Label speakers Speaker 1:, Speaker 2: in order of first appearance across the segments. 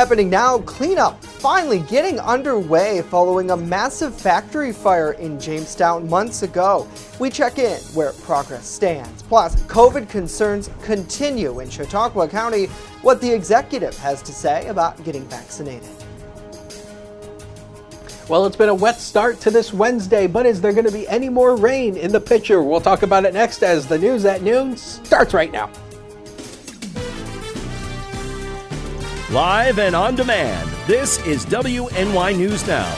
Speaker 1: Happening now, cleanup finally getting underway following a massive factory fire in Jamestown months ago. We check in where progress stands. Plus, COVID concerns continue in Chautauqua County, what the executive has to say about getting vaccinated.
Speaker 2: Well, it's been a wet start to this Wednesday, but is there going to be any more rain in the picture? We'll talk about it next as the news at noon starts right now.
Speaker 3: Live and on demand, this is WNY News Now.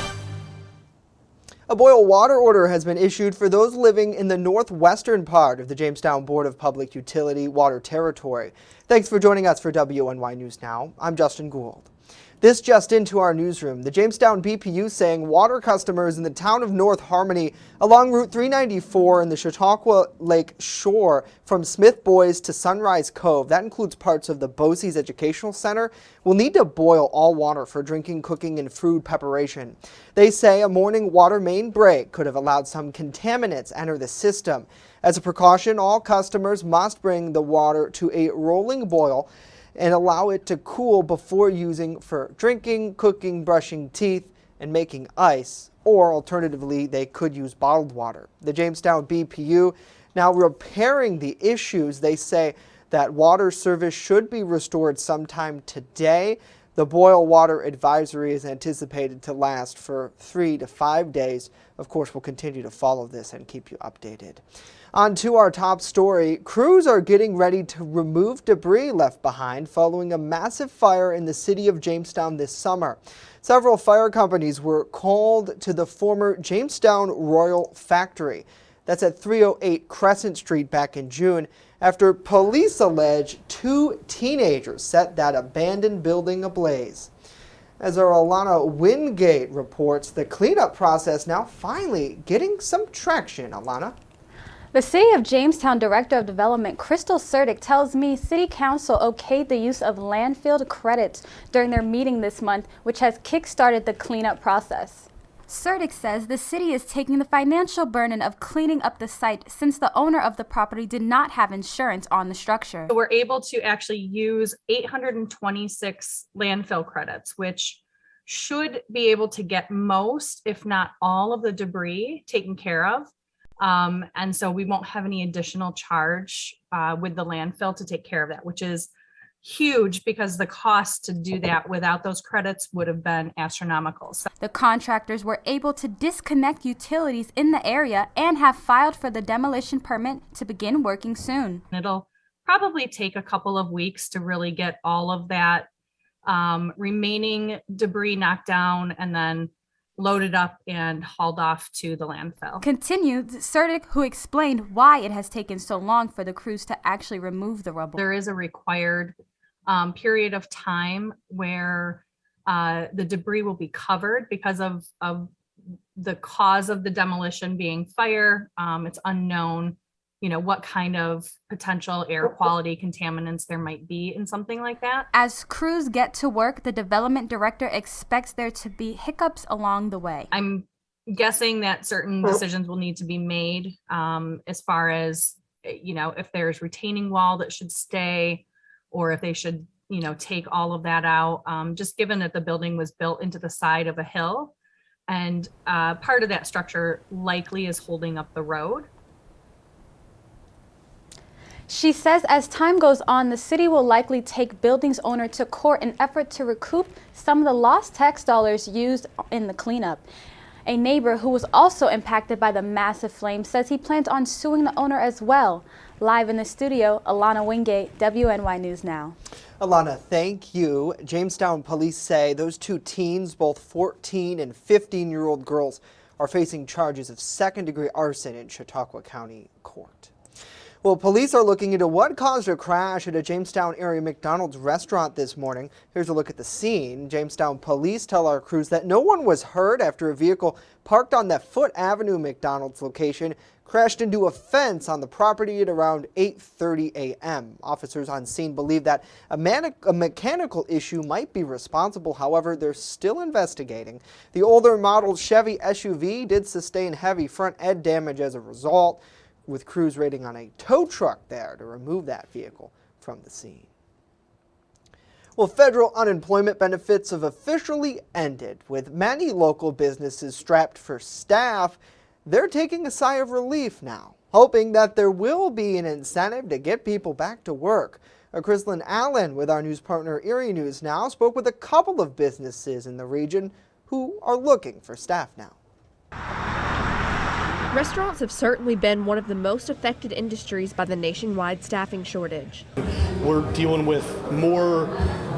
Speaker 1: A boil water order has been issued for those living in the northwestern part of the Jamestown Board of Public Utility water territory. Thanks for joining us for WNY News Now. I'm Justin Gould. This just into our newsroom. The Jamestown BPU saying water customers in the town of North Harmony along Route 394 in the Chautauqua Lake shore from Smith Boys to Sunrise Cove, that includes parts of the Bosse's Educational Center, will need to boil all water for drinking, cooking, and food preparation. They say a morning water main break could have allowed some contaminants enter the system. As a precaution, all customers must bring the water to a rolling boil and allow it to cool before using for drinking, cooking, brushing teeth, and making ice, or alternatively, they could use bottled water. The Jamestown BPU now repairing the issues. They say that water service should be restored sometime today. The boil water advisory is anticipated to last for 3 to 5 days. Of course, we'll continue to follow this and keep you updated. On to our top story. Crews are getting ready to remove debris left behind following a massive fire in the city of Jamestown this summer. Several fire companies were called to the former Jamestown Royal Factory. That's at 308 Crescent Street back in June after police allege 2 teenagers set that abandoned building ablaze. As our Alana Wingate reports, the cleanup process now finally getting some traction. Alana?
Speaker 4: The City of Jamestown Director of Development, Crystal Serdick, tells me City Council okayed the use of landfill credits during their meeting this month, which has kick-started the cleanup process. Serdick says the city is taking the financial burden of cleaning up the site since the owner of the property did not have insurance on the structure.
Speaker 5: We're able to actually use 826 landfill credits, which should be able to get most, if not all, of the debris taken care of. And so we won't have any additional charge with the landfill to take care of that, which is huge because the cost to do that without those credits would have been astronomical. So
Speaker 4: the contractors were able to disconnect utilities in the area and have filed for the demolition permit to begin working soon.
Speaker 5: It'll probably take a couple of weeks to really get all of that remaining debris knocked down and then loaded up and hauled off to the landfill.
Speaker 4: Continued Serdick, who explained why it has taken so long for the crews to actually remove the rubble.
Speaker 5: There is a required period of time where the debris will be covered because of the cause of the demolition being fire. It's unknown, what kind of potential air quality contaminants there might be in something like that.
Speaker 4: As crews get to work, the development director expects there to be hiccups along the way.
Speaker 5: I'm guessing that certain decisions will need to be made as far as, if there's retaining wall that should stay or if they should, take all of that out, just given that the building was built into the side of a hill and part of that structure likely is holding up the road.
Speaker 4: She says as time goes on, the city will likely take building's owner to court in an effort to recoup some of the lost tax dollars used in the cleanup. A neighbor who was also impacted by the massive flames says he plans on suing the owner as well. Live in the studio, Alana Wingate, WNY News Now.
Speaker 1: Alana, thank you. Jamestown police say those 2 teens, both 14 and 15-year-old girls, are facing charges of second-degree arson in Chautauqua County Court. Well, police are looking into what caused a crash at a Jamestown area McDonald's restaurant this morning. Here's a look at the scene. Jamestown police tell our crews that no one was hurt after a vehicle parked on that Foote Avenue McDonald's location crashed into a fence on the property at around 8:30 a.m. Officers on scene believe that a mechanical issue might be responsible. However, they're still investigating. The older model Chevy SUV did sustain heavy front end damage as a result, with crews waiting on a tow truck there to remove that vehicle from the scene. Well, federal unemployment benefits have officially ended, with many local businesses strapped for staff. They're taking a sigh of relief now, hoping that there will be an incentive to get people back to work. Chrislyn Allen with our news partner WNY News Now spoke with a couple of businesses in the region who are looking for staff now.
Speaker 6: Restaurants have certainly been one of the most affected industries by the nationwide staffing shortage.
Speaker 7: We're dealing with more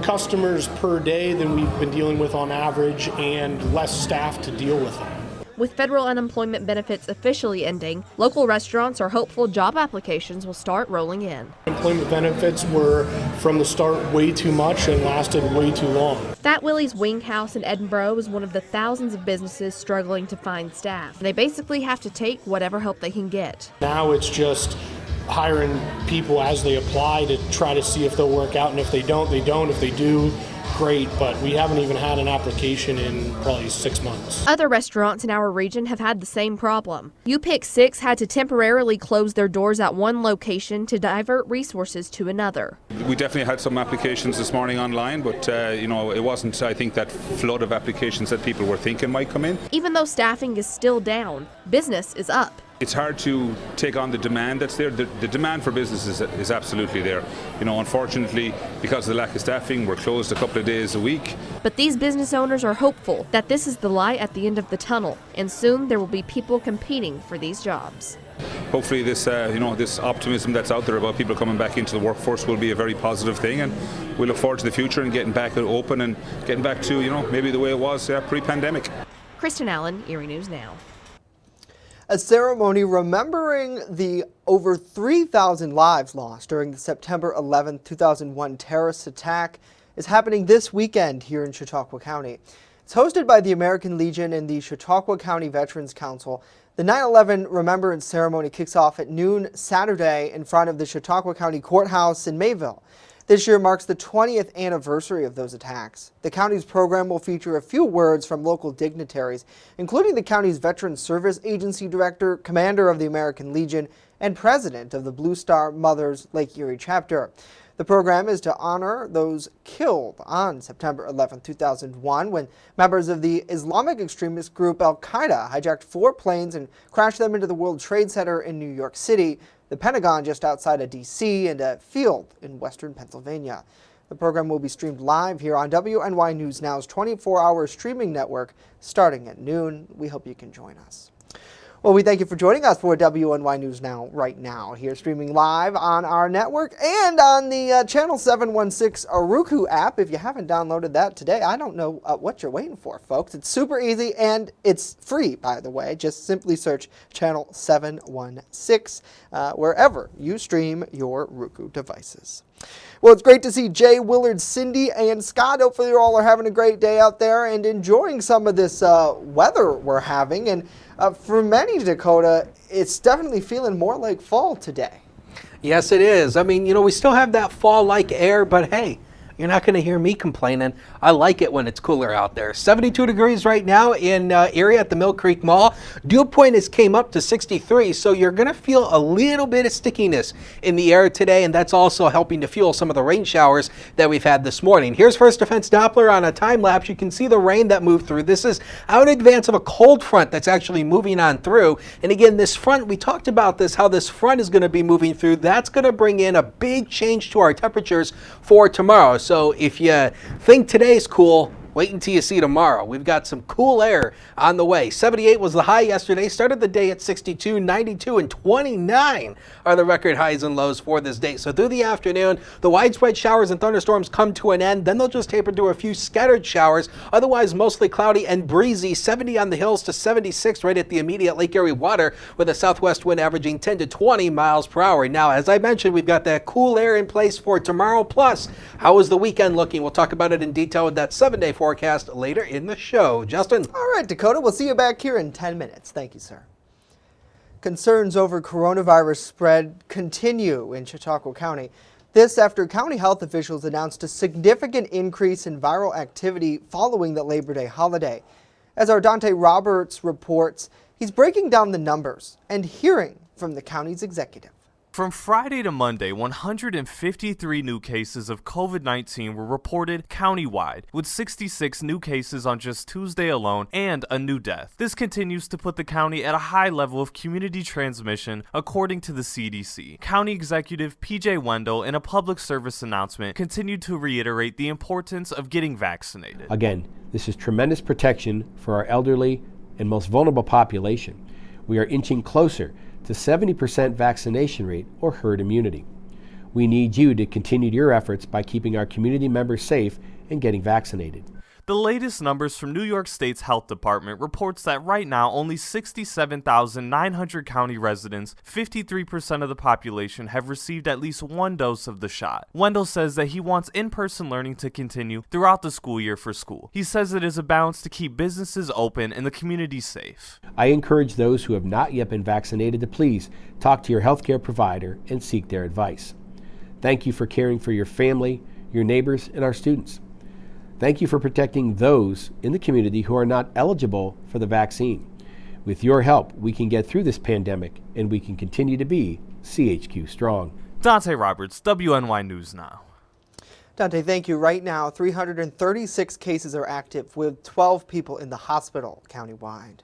Speaker 7: customers per day than we've been dealing with on average and less staff to deal with them.
Speaker 6: With federal unemployment benefits officially ending, local restaurants are hopeful job applications will start rolling in.
Speaker 7: Employment benefits were from the start way too much and lasted way too long.
Speaker 6: Fat Willie's Wing House in Edinboro is one of the thousands of businesses struggling to find staff. They basically have to take whatever help they can get.
Speaker 7: Now it's just hiring people as they apply to try to see if they'll work out, and if they don't, they don't. If they do, great, but we haven't even had an application in probably 6 months.
Speaker 6: Other restaurants in our region have had the same problem. UPIC 6 had to temporarily close their doors at one location to divert resources to another.
Speaker 8: We definitely had some applications this morning online, but it wasn't, I think, that flood of applications that people were thinking might come in.
Speaker 6: Even though staffing is still down, business is up.
Speaker 8: It's hard to take on the demand that's there. The demand for business is absolutely there. Unfortunately, because of the lack of staffing, we're closed a couple of days a week.
Speaker 6: But these business owners are hopeful that this is the light at the end of the tunnel, and soon there will be people competing for these jobs.
Speaker 8: Hopefully this optimism that's out there about people coming back into the workforce will be a very positive thing, and we look forward to the future and getting back open and getting back to, maybe the way it was pre-pandemic.
Speaker 6: Kristen Allen, WNY News Now.
Speaker 1: A ceremony remembering the over 3,000 lives lost during the September 11, 2001 terrorist attack is happening this weekend here in Chautauqua County. It's hosted by the American Legion and the Chautauqua County Veterans Council. The 9/11 Remembrance Ceremony kicks off at noon Saturday in front of the Chautauqua County Courthouse in Mayville. This year marks the 20th anniversary of those attacks. The county's program will feature a few words from local dignitaries, including the county's Veteran Service Agency Director, Commander of the American Legion, and President of the Blue Star Mothers Lake Erie Chapter. The program is to honor those killed on September 11, 2001, when members of the Islamic extremist group Al-Qaeda hijacked 4 planes and crashed them into the World Trade Center in New York City, the Pentagon just outside of D.C., and a field in western Pennsylvania. The program will be streamed live here on WNY News Now's 24-hour streaming network starting at noon. We hope you can join us. Well, we thank you for joining us for WNY News Now right now, here streaming live on our network and on the Channel 716 Roku app. If you haven't downloaded that today, I don't know what you're waiting for, folks. It's super easy and it's free, by the way. Just simply search Channel 716 wherever you stream your Roku devices. Well, it's great to see Jay, Willard, Cindy, and Scott. Hopefully you all are having a great day out there and enjoying some of this weather we're having. And for many, Dakota, it's definitely feeling more like fall today.
Speaker 2: Yes, it is. I mean, we still have that fall-like air, but hey, you're not going to hear me complaining. I like it when it's cooler out there. 72 degrees right now in Erie at the Mill Creek Mall. Dew point has came up to 63, so you're going to feel a little bit of stickiness in the air today, and that's also helping to fuel some of the rain showers that we've had this morning. Here's First Defense Doppler on a time lapse. You can see the rain that moved through. This is out in advance of a cold front that's actually moving on through. And again, this front, we talked about this, how this front is going to be moving through. That's going to bring in a big change to our temperatures for tomorrow. So if you think today's cool, wait until you see tomorrow. We've got some cool air on the way. 78 was the high yesterday. Started the day at 62, 92, and 29 are the record highs and lows for this day. So through the afternoon, the widespread showers and thunderstorms come to an end. Then they'll just taper to a few scattered showers. Otherwise, mostly cloudy and breezy. 70 on the hills to 76 right at the immediate Lake Erie water, with a southwest wind averaging 10 to 20 miles per hour. Now, as I mentioned, we've got that cool air in place for tomorrow. Plus, how is the weekend looking? We'll talk about it in detail with that 7-day forecast later in the show. Justin?
Speaker 1: All right, Dakota, we'll see you back here in 10 minutes. Thank you, sir. Concerns over coronavirus spread continue in Chautauqua County. This after county health officials announced a significant increase in viral activity following the Labor Day holiday. As our Dante Roberts reports, he's breaking down the numbers and hearing from the county's executive.
Speaker 9: From Friday to Monday, 153 new cases of COVID-19 were reported countywide, with 66 new cases on just Tuesday alone and a new death. This continues to put the county at a high level of community transmission, according to the CDC. County Executive PJ Wendell, in a public service announcement, continued to reiterate the importance of getting vaccinated.
Speaker 10: Again, this is tremendous protection for our elderly and most vulnerable population. We are inching closer to 70% vaccination rate or herd immunity. We need you to continue your efforts by keeping our community members safe and getting vaccinated.
Speaker 9: The latest numbers from New York State's Health Department reports that right now only 67,900 county residents, 53% of the population, have received at least one dose of the shot. Wendell says that he wants in-person learning to continue throughout the school year for school. He says it is a balance to keep businesses open and the community safe.
Speaker 10: I encourage those who have not yet been vaccinated to please talk to your healthcare provider and seek their advice. Thank you for caring for your family, your neighbors, and our students. Thank you for protecting those in the community who are not eligible for the vaccine. With your help, we can get through this pandemic and we can continue to be CHQ strong.
Speaker 9: Dante Roberts, WNY News Now.
Speaker 1: Dante, thank you. Right now, 336 cases are active, with 12 people in the hospital countywide.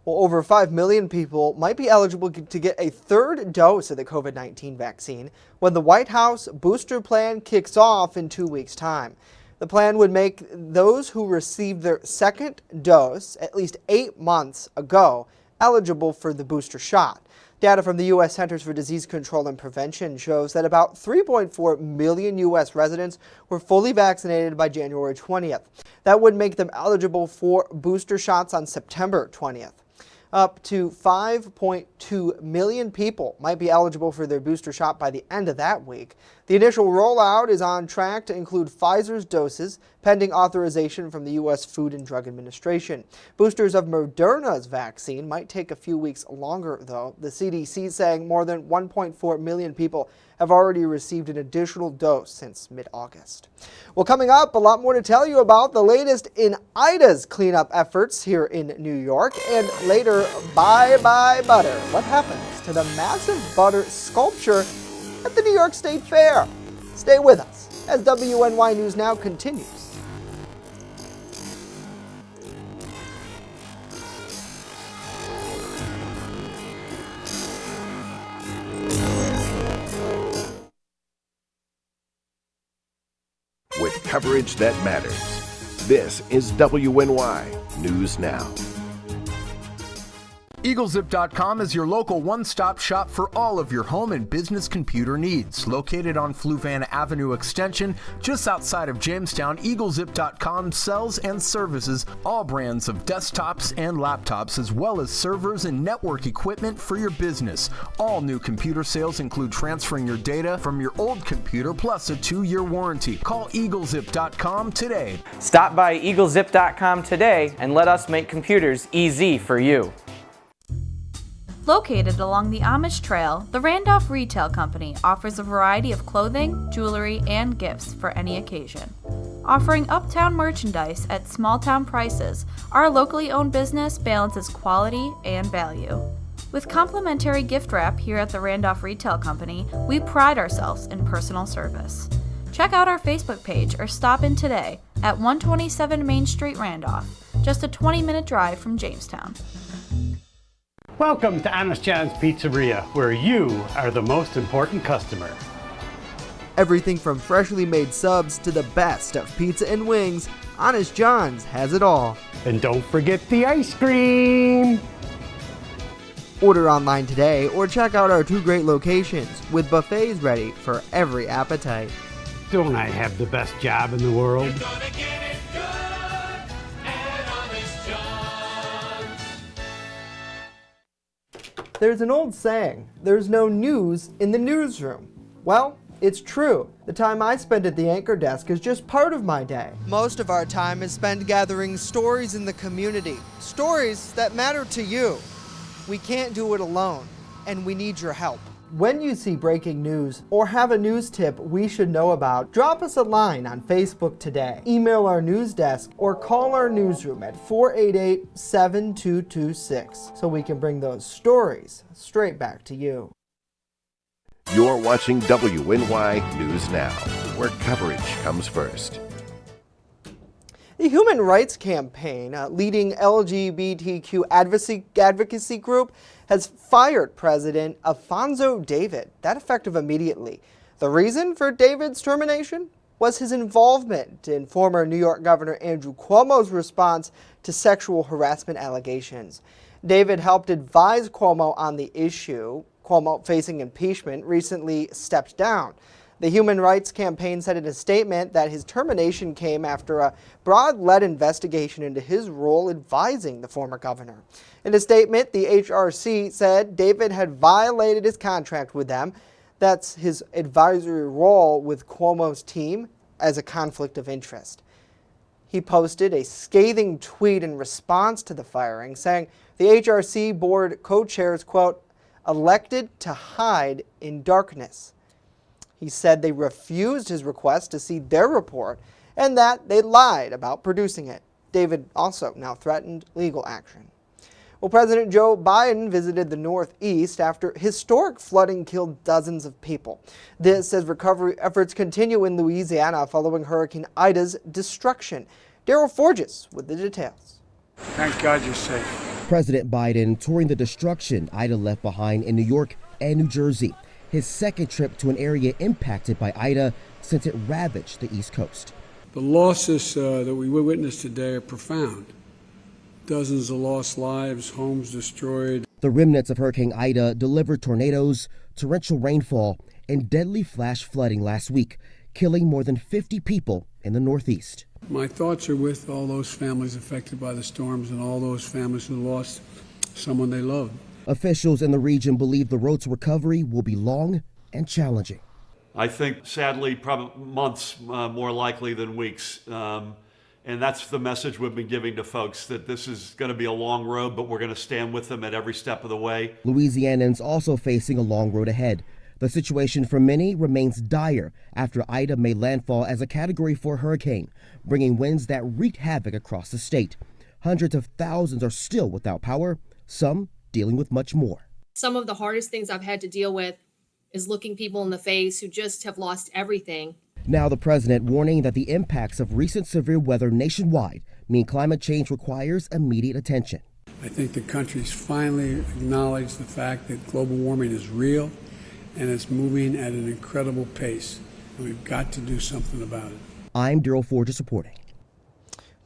Speaker 1: Well, over 5 million people might be eligible to get a third dose of the COVID-19 vaccine when the White House booster plan kicks off in 2 weeks' time. The plan would make those who received their second dose at least 8 months ago eligible for the booster shot. Data from the U.S. Centers for Disease Control and Prevention shows that about 3.4 million U.S. residents were fully vaccinated by January 20th. That would make them eligible for booster shots on September 20th. Up to 5.2 million people might be eligible for their booster shot by the end of that week. The initial rollout is on track to include Pfizer's doses, pending authorization from the U.S. Food and Drug Administration. Boosters of Moderna's vaccine might take a few weeks longer, though. The CDC saying more than 1.4 million people have already received an additional dose since mid-August. Well, coming up, a lot more to tell you about the latest in Ida's cleanup efforts here in New York, and later, Bye Bye Butter. What happens to the massive butter sculpture at the New York State Fair? Stay with us as WNY News Now continues.
Speaker 11: With coverage that matters. This is WNY News Now.
Speaker 12: EagleZip.com is your local one-stop shop for all of your home and business computer needs. Located on Fluvan Avenue Extension, just outside of Jamestown, EagleZip.com sells and services all brands of desktops and laptops, as well as servers and network equipment for your business. All new computer sales include transferring your data from your old computer, plus a 2-year warranty. Call EagleZip.com today.
Speaker 13: Stop by EagleZip.com today and let us make computers easy for you.
Speaker 14: Located along the Amish Trail, the Randolph Retail Company offers a variety of clothing, jewelry, and gifts for any occasion. Offering uptown merchandise at small-town prices, our locally owned business balances quality and value. With complimentary gift wrap here at the Randolph Retail Company, we pride ourselves in personal service. Check out our Facebook page or stop in today at 127 Main Street, Randolph, just a 20-minute drive from Jamestown.
Speaker 15: Welcome to Honest John's Pizzeria, where you are the most important customer.
Speaker 1: Everything from freshly made subs to the best of pizza and wings, Honest John's has it all.
Speaker 15: And don't forget the ice cream!
Speaker 1: Order online today or check out our 2 great locations with buffets ready for every appetite.
Speaker 15: Don't I have the best job in the world?
Speaker 1: There's an old saying, there's no news in the newsroom. Well, it's true. The time I spend at the anchor desk is just part of my day. Most of our time is spent gathering stories in the community, stories that matter to you. We can't do it alone, and we need your help. When you see breaking news or have a news tip we should know about, drop us a line on Facebook today, email our news desk, or call our newsroom at 488-7226 so we can bring those stories straight back to you.
Speaker 11: You're watching WNY News Now, where coverage comes first.
Speaker 1: The Human Rights Campaign, a leading LGBTQ advocacy group, has fired President Alfonso David, that effective immediately. The reason for David's termination was his involvement in former New York Governor Andrew Cuomo's response to sexual harassment allegations. David helped advise Cuomo on the issue. Cuomo, facing impeachment, recently stepped down. The Human Rights Campaign said in a statement that his termination came after a broad-led investigation into his role advising the former governor. In a statement, the HRC said David had violated his contract with them. That's his advisory role with Cuomo's team as a conflict of interest. He posted a scathing tweet in response to the firing, saying the HRC board co-chairs, quote, elected to hide in darkness. He said they refused his request to see their report and that they lied about producing it. David also now threatened legal action. Well, President Joe Biden visited the Northeast after historic flooding killed dozens of people. This as recovery efforts continue in Louisiana following Hurricane Ida's destruction. Daryl Forges with the details.
Speaker 16: Thank God you're safe.
Speaker 17: President Biden touring the destruction Ida left behind in New York and New Jersey. His second trip to an area impacted by Ida since it ravaged the East Coast.
Speaker 16: The losses that we witnessed today are profound. Dozens of lost lives, homes destroyed.
Speaker 17: The remnants of Hurricane Ida delivered tornadoes, torrential rainfall, and deadly flash flooding last week, killing more than 50 people in the Northeast.
Speaker 16: My thoughts are with all those families affected by the storms and all those families who lost someone they loved.
Speaker 17: Officials in the region believe the road to recovery will be long and challenging.
Speaker 18: I think, sadly, probably months more likely than weeks. And that's the message we've been giving to folks, that this is going to be a long road, but we're going to stand with them at every step of the way.
Speaker 17: Louisianans also facing a long road ahead. The situation for many remains dire after Ida made landfall as a Category 4 hurricane, bringing winds that wreaked havoc across the state. Hundreds of thousands are still without power, some dealing with much more.
Speaker 19: Some of the hardest things I've had to deal with is looking people in the face who just have lost everything.
Speaker 17: Now the president warning that the impacts of recent severe weather nationwide mean climate change requires immediate attention.
Speaker 16: I think the country's finally acknowledged the fact that global warming is real and it's moving at an incredible pace. And we've got to do something about it.
Speaker 17: I'm Daryl Forges reporting.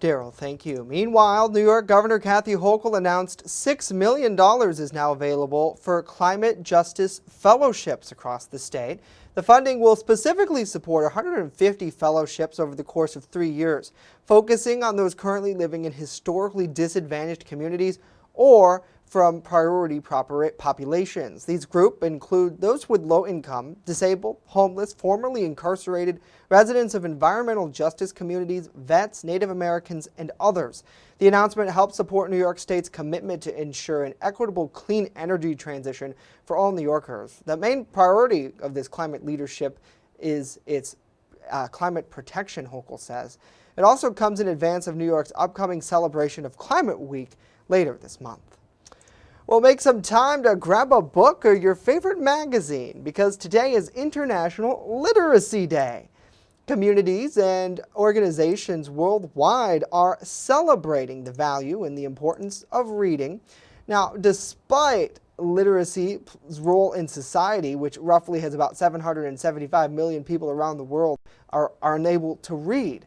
Speaker 1: Daryl, thank you. Meanwhile, New York Governor Kathy Hochul announced $6 million is now available for climate justice fellowships across the state. The funding will specifically support 150 fellowships over the course of 3 years, focusing on those currently living in historically disadvantaged communities or from priority populations. These groups include those with low income, disabled, homeless, formerly incarcerated, residents of environmental justice communities, vets, Native Americans, and others. The announcement helps support New York State's commitment to ensure an equitable clean energy transition for all New Yorkers. The main priority of this climate leadership is its climate protection, Hochul says. It also comes in advance of New York's upcoming celebration of Climate Week later this month. Well, make some time to grab a book or your favorite magazine because today is International Literacy Day. Communities and organizations worldwide are celebrating the value and the importance of reading. Now, despite literacy's role in society, which roughly has about 775 million people around the world are unable to read,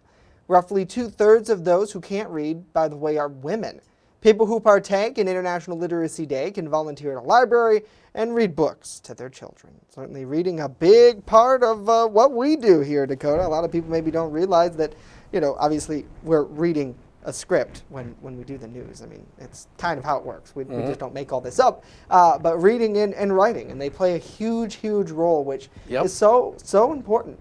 Speaker 1: roughly 2/3 of those who can't read, by the way, are women. People who partake in International Literacy Day can volunteer at a library and read books to their children. Certainly reading a big part of what we do here, Dakota. A lot of people maybe don't realize that, obviously we're reading a script when we do the news. I mean, it's kind of how it works. We just don't make all this up. But reading and writing, and they play a huge, huge role, which is so important.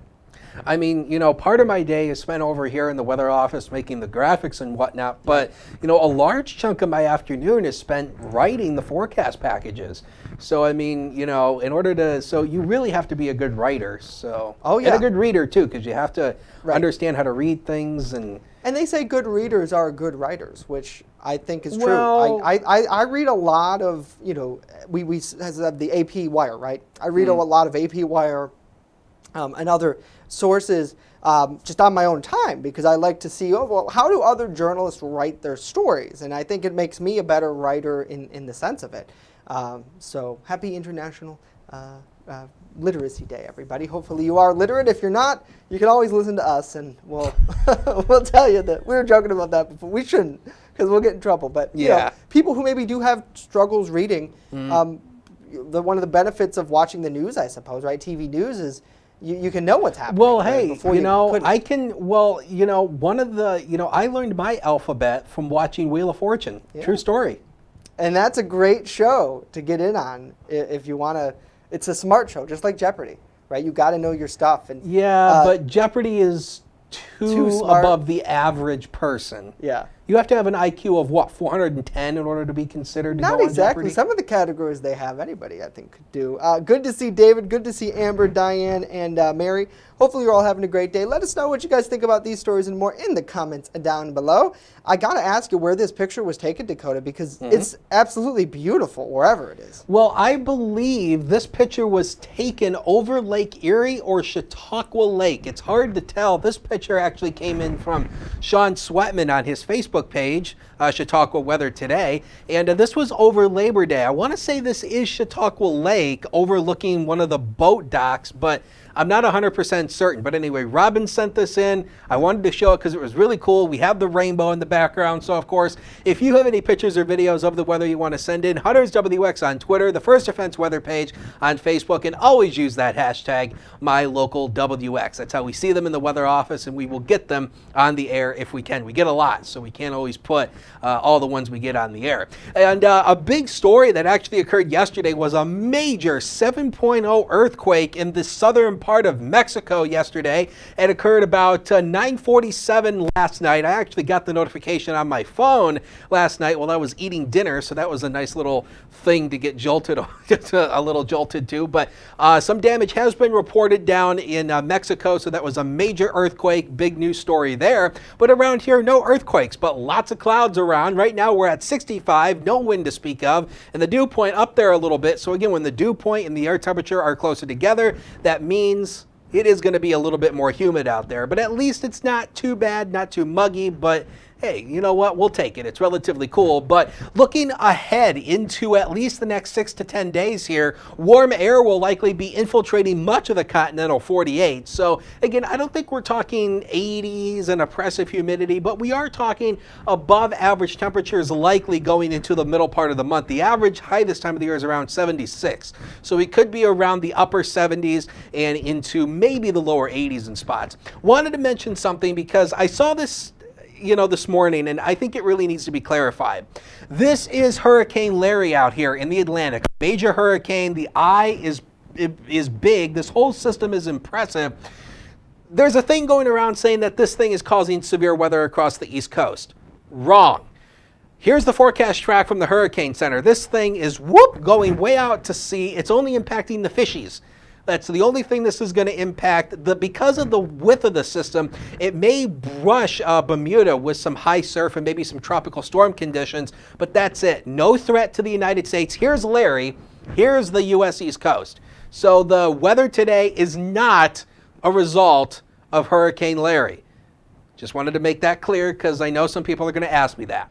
Speaker 2: I mean, part of my day is spent over here in the weather office making the graphics and whatnot, but, a large chunk of my afternoon is spent writing the forecast packages So, I mean, you know, in order to, so you really have to be a good writer. So,
Speaker 1: Oh,
Speaker 2: and
Speaker 1: yeah.
Speaker 2: a good reader too, because you have to
Speaker 1: Right.
Speaker 2: understand how to read things and.
Speaker 1: And they say good readers are good writers, which I think is true.
Speaker 2: Well-
Speaker 1: I read a lot of, you know, we have the AP Wire, right? I read a lot of AP Wire and other sources just on my own time because I like to see, oh, well, how do other journalists write their stories? And I think it makes me a better writer in the sense of it. So happy International Literacy Day, everybody. Hopefully you are literate. If you're not, you can always listen to us and we'll we'll tell you that we were joking about that before. We shouldn't because we'll get in trouble. But you know, people who maybe do have struggles reading, one of the benefits of watching the news, I suppose, right? TV news is you can know what's happening.
Speaker 2: Well,
Speaker 1: right,
Speaker 2: hey,
Speaker 1: before
Speaker 2: you know,
Speaker 1: put it.
Speaker 2: I can, well, you know, one of the, you know, I learned my alphabet from watching Wheel of Fortune.
Speaker 1: Yeah.
Speaker 2: True story.
Speaker 1: And that's a great show to get in on if you want to. It's a smart show, just like Jeopardy, right? You got to know your stuff. And
Speaker 2: Yeah, but Jeopardy is too
Speaker 1: smart.
Speaker 2: above the average person.
Speaker 1: Yeah.
Speaker 2: You have to have an IQ of what, 410 in order to be considered to
Speaker 1: Not
Speaker 2: go on
Speaker 1: exactly.
Speaker 2: Jeopardy?
Speaker 1: Some of the categories they have, anybody I think could do. Good to see David. Good to see Amber, Diane, and Mary. Hopefully you're all having a great day. Let us know what you guys think about these stories and more in the comments down below. I got to ask you where this picture was taken, Dakota, because it's absolutely beautiful wherever it is.
Speaker 2: Well, I believe this picture was taken over Lake Erie or Chautauqua Lake. It's hard to tell. This picture actually came in from Sean Sweatman on his Facebook page, Chautauqua Weather Today, and this was over Labor Day. I want to say this is Chautauqua Lake overlooking one of the boat docks, but I'm not 100% certain. But anyway, Robin sent this in. I wanted to show it because it was really cool. We have the rainbow in the background. So, of course, if you have any pictures or videos of the weather you want to send in, Hunter's WX on Twitter, the First Defense Weather page on Facebook, and always use that hashtag MyLocalWX. That's how we see them in the weather office, and we will get them on the air if we can. We get a lot, so we can't always put all the ones we get on the air. And a big story that actually occurred yesterday was a major 7.0 earthquake in the southern part of Mexico yesterday. It occurred about 9:47 last night. I actually got the notification on my phone last night while I was eating dinner, so that was a nice little thing to get jolted, a little jolted to. But some damage has been reported down in Mexico, so that was a major earthquake, big news story there. But around here, no earthquakes, but lots of clouds around. Right now we're at 65, no wind to speak of, and the dew point up there a little bit. So again, when the dew point and the air temperature are closer together, that means it is going to be a little bit more humid out there, but at least it's not too bad, not too muggy, but hey, you know what? We'll take it. It's relatively cool. But looking ahead into at least the next 6 to 10 days here, warm air will likely be infiltrating much of the continental 48. So again, I don't think we're talking 80s and oppressive humidity, but we are talking above average temperatures likely going into the middle part of the month. The average high this time of the year is around 76. So we could be around the upper 70s and into maybe the lower 80s in spots. Wanted to mention something because I saw this this morning, and I think it really needs to be clarified. This is Hurricane Larry out here in the Atlantic. Major hurricane. The eye is big. This whole system is impressive. There's a thing going around saying that this thing is causing severe weather across the East Coast. Wrong. Here's the forecast track from the Hurricane Center. This thing is going way out to sea. It's only impacting the fishies. That's the only thing this is going to impact. Because of the width of the system, it may brush Bermuda with some high surf and maybe some tropical storm conditions, but that's it. No threat to the United States. Here's Larry. Here's the U.S. East Coast. So the weather today is not a result of Hurricane Larry. Just wanted to make that clear because I know some people are going to ask me that.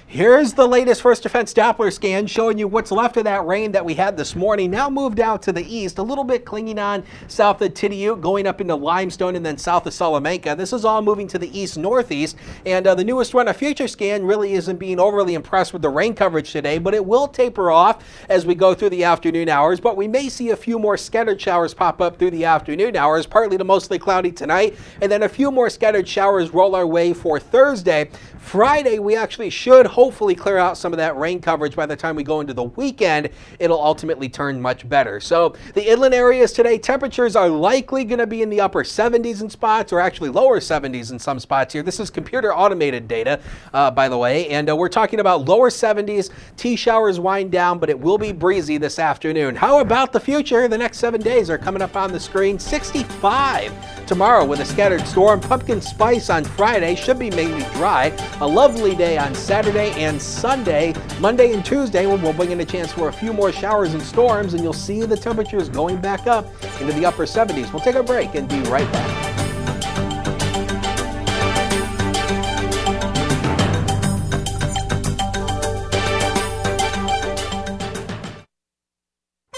Speaker 2: Here's the latest First Defense Doppler scan showing you what's left of that rain that we had this morning. Now moved out to the east, a little bit clinging on south of Tidiute, going up into Limestone and then south of Salamanca. This is all moving to the east-northeast, and the newest run of Future Scan really isn't being overly impressed with the rain coverage today, but it will taper off as we go through the afternoon hours. But we may see a few more scattered showers pop up through the afternoon hours, partly to mostly cloudy tonight, and then a few more scattered showers roll our way for Thursday. Friday, we actually should hopefully clear out some of that rain coverage. By the time we go into the weekend, it'll ultimately turn much better. So the inland areas today, temperatures are likely going to be in the upper 70s in spots, or actually lower 70s in some spots here. This is computer automated data, by the way, and we're talking about lower 70s. Showers wind down, but it will be breezy this afternoon. How about the future? The next 7 days are coming up on the screen. 65 tomorrow with a scattered storm. Pumpkin spice on Friday, should be mainly dry. A lovely day on Saturday and Sunday. Monday and Tuesday, we'll bring in a chance for a few more showers and storms, and you'll see the temperatures going back up into the upper 70s. We'll take a break and be right back.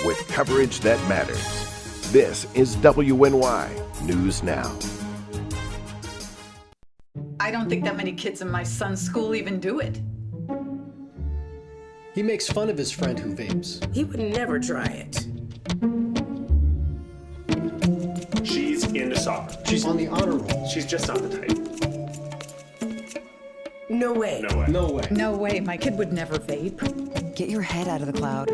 Speaker 11: With coverage that matters. This is WNY News Now.
Speaker 20: I don't think that many kids in my son's school even do it.
Speaker 21: He makes fun of his friend who vapes.
Speaker 22: He would never try it.
Speaker 23: She's into soccer.
Speaker 21: She's on the honor roll.
Speaker 23: She's just not the type.
Speaker 22: No way.
Speaker 23: No way.
Speaker 21: No way.
Speaker 20: No way, my kid would never vape.
Speaker 24: Get your head out of the cloud.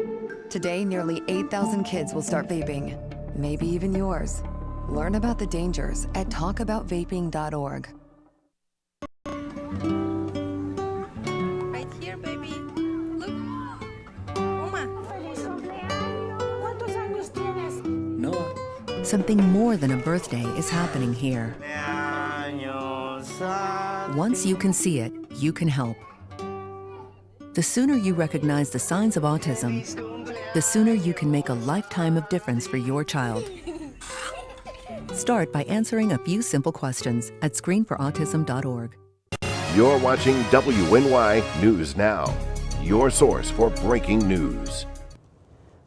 Speaker 24: Today, nearly 8,000 kids will start vaping, maybe even yours. Learn about the dangers at talkaboutvaping.org.
Speaker 22: Right here, baby. Look. Oma. ¿Cuántos años tienes?
Speaker 21: Noah.
Speaker 24: Something more than a birthday is happening here. Once you can see it, you can help. The sooner you recognize the signs of autism, the sooner you can make a lifetime of difference for your child. Start by answering a few simple questions at screenforautism.org.
Speaker 11: You're watching WNY News Now, your source for breaking news.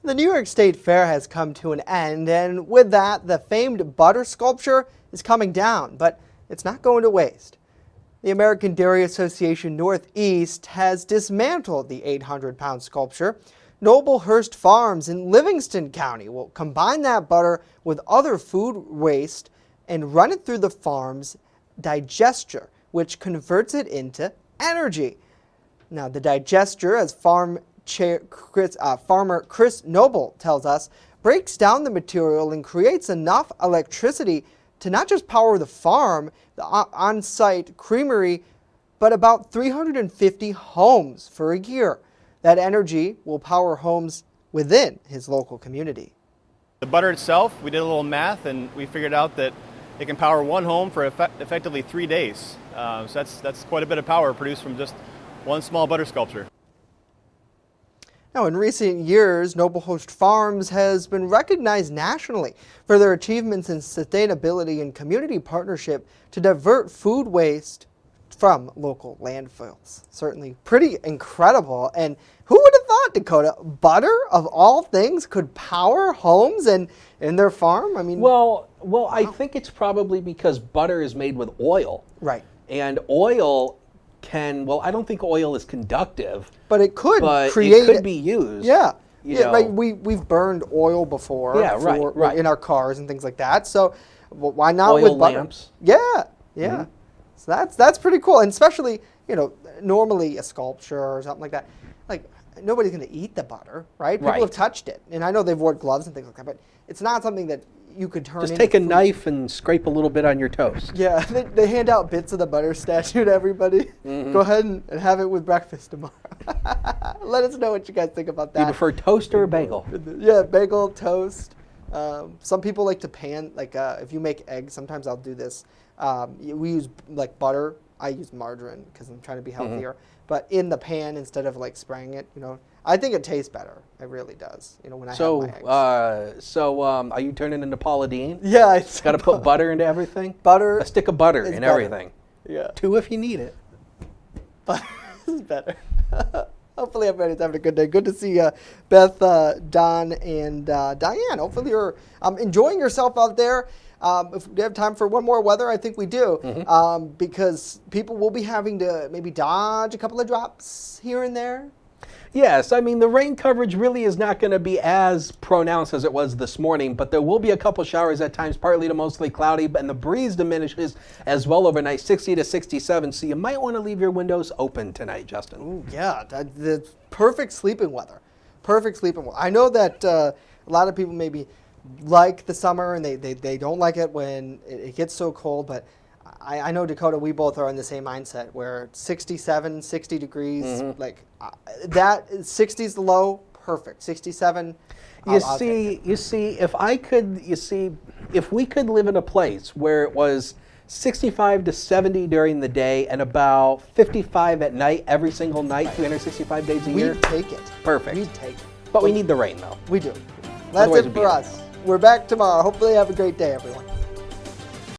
Speaker 1: The New York State Fair has come to an end, and with that, the famed butter sculpture is coming down, but it's not going to waste. The American Dairy Association Northeast has dismantled the 800-pound sculpture. Noblehurst Farms in Livingston County will combine that butter with other food waste and run it through the farm's digester, which converts it into energy. Now, the digester, as farmer Chris Noble tells us, breaks down the material and creates enough electricity to not just power the farm, the on-site creamery, but about 350 homes for a year. That energy will power homes within his local community.
Speaker 25: The butter itself, we did a little math and we figured out that it can power one home for effectively 3 days. So that's quite a bit of power produced from just one small butter sculpture.
Speaker 1: Now, in recent years, Noblehurst Farms has been recognized nationally for their achievements in sustainability and community partnership to divert food waste from local landfills. Certainly pretty incredible. And who would have thought, Dakota, butter of all things could power homes and in their farm? I mean,
Speaker 2: well, I think it's probably because butter is made with oil.
Speaker 1: Right.
Speaker 2: And oil can, well, I don't think oil is conductive.
Speaker 1: But it could
Speaker 2: create. It could be used.
Speaker 1: Yeah.
Speaker 2: Yeah,
Speaker 1: right. We've burned oil before.
Speaker 2: Yeah, right.
Speaker 1: In our cars and things like that. So why not
Speaker 2: oil
Speaker 1: with butter?
Speaker 2: Lamps.
Speaker 1: Yeah. Mm-hmm. So that's pretty cool. And especially, normally a sculpture or something like that, like nobody's going to eat the butter, right? People have touched it. And I know they've worn gloves and things like that, but it's not something that you could turn
Speaker 2: Just
Speaker 1: into
Speaker 2: take a
Speaker 1: food.
Speaker 2: knife and scrape a little bit on your toast.
Speaker 1: Yeah, they hand out bits of the butter statue to everybody.
Speaker 2: Mm-hmm.
Speaker 1: Go ahead and have it with breakfast tomorrow. Let us know what you guys think about that.
Speaker 2: Do you prefer toast or a bagel?
Speaker 1: Yeah, bagel, toast. Some people like to pan, if you make eggs, sometimes I'll do this. We use butter. I use margarine because I'm trying to be healthier. Mm-hmm. But in the pan instead of spraying it, I think it tastes better. It really does. When I have my eggs.
Speaker 2: So are you turning into Paula Deen?
Speaker 1: Yeah, I
Speaker 2: got to put butter into everything.
Speaker 1: Butter.
Speaker 2: A stick of butter in everything.
Speaker 1: Yeah.
Speaker 2: 2 if you need it.
Speaker 1: Butter is better. Hopefully everybody's having a good day. Good to see Beth, Don, and Diane. Hopefully you're enjoying yourself out there. If we have time for one more weather, I think we do, because people will be having to maybe dodge a couple of drops here and there.
Speaker 2: Yes, I mean, the rain coverage really is not going to be as pronounced as it was this morning, but there will be a couple showers at times, partly to mostly cloudy, and the breeze diminishes as well overnight, 60 to 67, so you might want to leave your windows open tonight, Justin.
Speaker 1: Ooh, yeah, that's perfect sleeping weather. Perfect sleeping weather. I know that a lot of people maybe like the summer and they don't like it when it gets so cold, but I know, Dakota, we both are in the same mindset where 67, 60 degrees, like that, 60 is the low, perfect. 67,
Speaker 2: You see, if we could live in a place where it was 65 to 70 during the day and about 55 at night, every single night, 365 days a year.
Speaker 1: We'd take it.
Speaker 2: Perfect.
Speaker 1: We'd take it.
Speaker 2: But we need the rain, though.
Speaker 1: We do. That's
Speaker 2: Otherwise
Speaker 1: it for us. We're back tomorrow. Hopefully you have a great day, everyone.